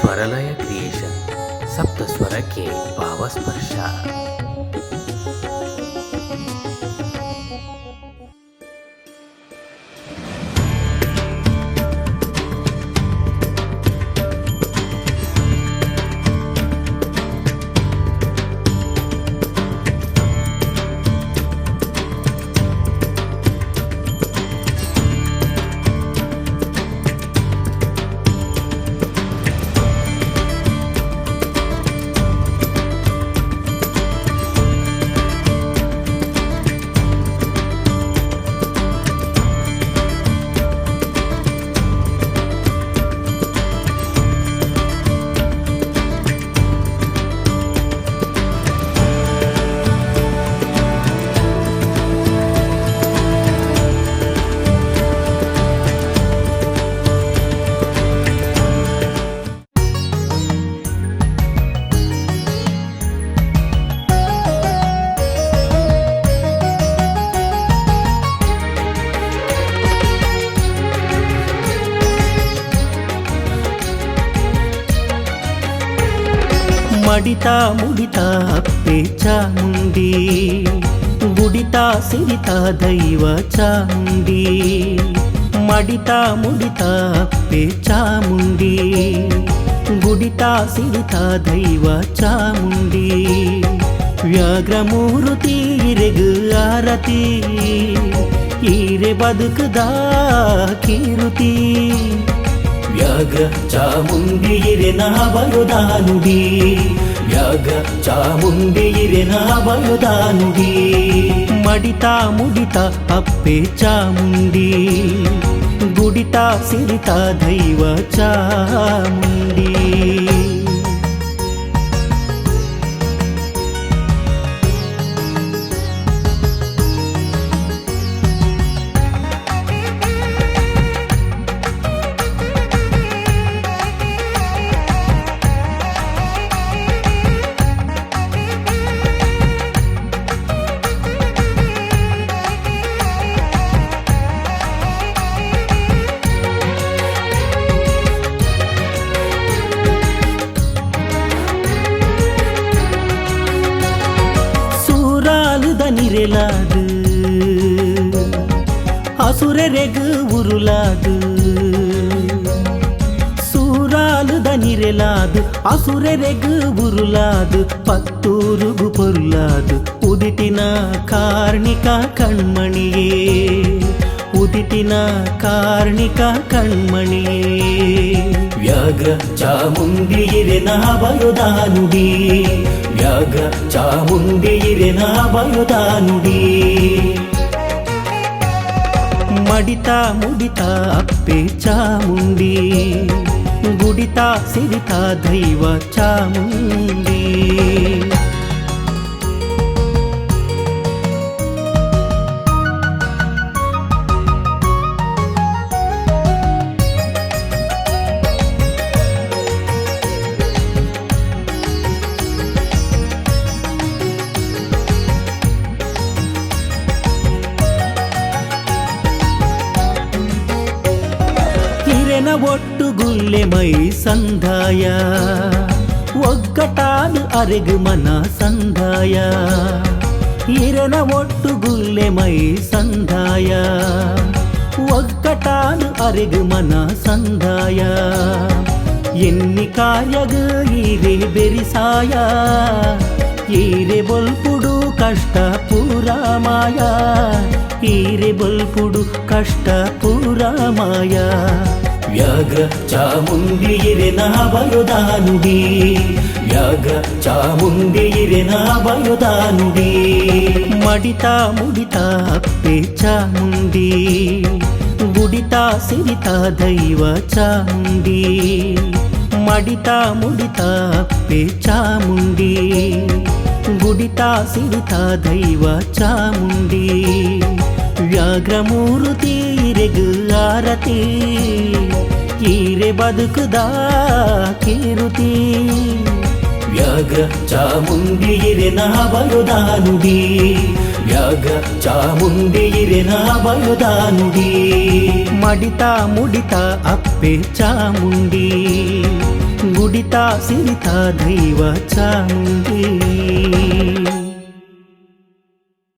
Swaralaya creation ಸಪ್ತ ಸ್ವರಕ್ಕೆ ಭಾವಸ್ಪರ್ಶ. ಮಡಿತಾ ಮುಡಿತಾ ಅಪ್ಪೆ ಚಾಮುಂಡಿ, ಗುಡಿತಾ ಸಿರಿತಾ ದೈವ ಚಾಮುಂಡಿ. ಮಡಿತಾ ಮುಡಿತಾ ಅಪ್ಪೆ ಚಾಮುಂಡಿ, ಗುಡಿತಾ ಸಿರಿತಾ ದೈವ ಚಾಮುಂಡಿ. ವ್ಯಾಘ್ರಮೂರ್ತಿ ಇರೆಗು ಆರತಿ, ಈರೆ ಬದುಕದ ಕೀರುತಿ. ವ್ಯಾಘ್ರ ಚಾಮುಂಡಿ ಇರೆನ ಬಯುದಾನುಡಿ, ವ್ಯಾಘ್ರ ಚಾಮುಂಡಿ ಇರೆನ ಬಯುದಾನುಡಿ. ಮಡಿತಾ ಮುಡಿತಾ ಅಪ್ಪೆ ಚಾಮುಂಡಿ, ಗುಡಿತಾ ಸಿರಿತಾ ದೈವ ಚಾಮುಂಡಿ. நிரலாது அசுரரெகு உருளாது, சூராலுத நிரலாது அசுரரெகு உருளாது. பத்தூருகு பொருளாது ಉದಿತಿನ ಕಾರ್ಣಿಕ ಕಣ್ಮಣಿಯೇ, ಉದಿತಿನ ಕಾರ್ಣಿಕ ಕಣ್ಮಣಿಯೇ. ವ್ಯಾಘ್ರ ಚಾಮುಂಡಿ ಇರೆನ ಬಯುದಾನುಡಿ, ವ್ಯಾಘ್ರ ಚಾಮುಂಡಿ ಇರೆನ ಬಯುದಾನುಡಿ. ಮಡಿತಾ ಮುಡಿತಾ ಅಪ್ಪೆ ಚಾಮುಂಡಿ, ಗುಡಿತಾ ಸಿರಿತಾ ದೈವ ಚಾಮುಂಡಿ. ಒಟ್ಟು ಗುಲ್ಲೆ ಮೈ ಸಂದಾಯ, ಒಗ್ಗಟಾದ ಅರೆಗು ಮನ ಸಂದಾಯ. ಇರನ ಒಟ್ಟು ಗುಲ್ಲೆ ಮೈ ಸಂದಾಯ, ಒಗ್ಗಟಾದ ಅರೆಗು ಮನ ಸಂದಾಯ. ಎನ್ನಿ ಕಾರ್ಯಗು ಈರೆ ಬೆರಿಸಾಯ, ಈರೆ ಬೊಲ್ಪುಡು ಕಷ್ಟ ಪೂರ ಮಾಯ, ಈರೆ ಬೊಲ್ಪುಡು ಕಷ್ಟ ಪೂರ ಮಾಯ. ವ್ಯಾಘ್ರ ಚಾಮುಂಡಿ ಇರೆನ ಬಯುದಾನುಡಿ, ವ್ಯಾಘ್ರ ಚಾಮುಂಡಿ ಇರೆನ ಬಯುದಾನುಡಿ. ಮಡಿತಾ ಮುಡಿತಾ ಅಪ್ಪೆ ಚಾಮುಂಡಿ, ಗುಡಿತಾ ಸಿರಿತಾ ದೈವ ಚಾಮುಂಡಿ. ಮಡಿತಾ ಮುಡಿತಾ ಅಪ್ಪೆ ಚಾಮುಂಡಿ, ಗುಡಿತಾ ಸಿರಿತಾ ದೈವ ಚಾಮುಂಡಿ. ವ್ಯಾಘ್ರಮೂರ್ತಿ ಇರೆಗು ಆರತಿ, ಈರೆ ಬದುಕದ ಕೀರುತಿ. ವ್ಯಾಘ್ರ ಚಾಮುಂಡಿ ಇರೆನ ಬಯುದಾನುಡಿ, ವ್ಯಾಘ್ರ ಚಾಮುಂಡಿ ಇರೆನ ಬಯುದಾನುಡಿ. ಮಡಿತಾ ಮುಡಿತಾ ಅಪ್ಪೆ ಚಾಮುಂಡಿ, ಗುಡಿತಾ ಸಿರಿತಾ ದೈವ ಚಾಮುಂಡಿ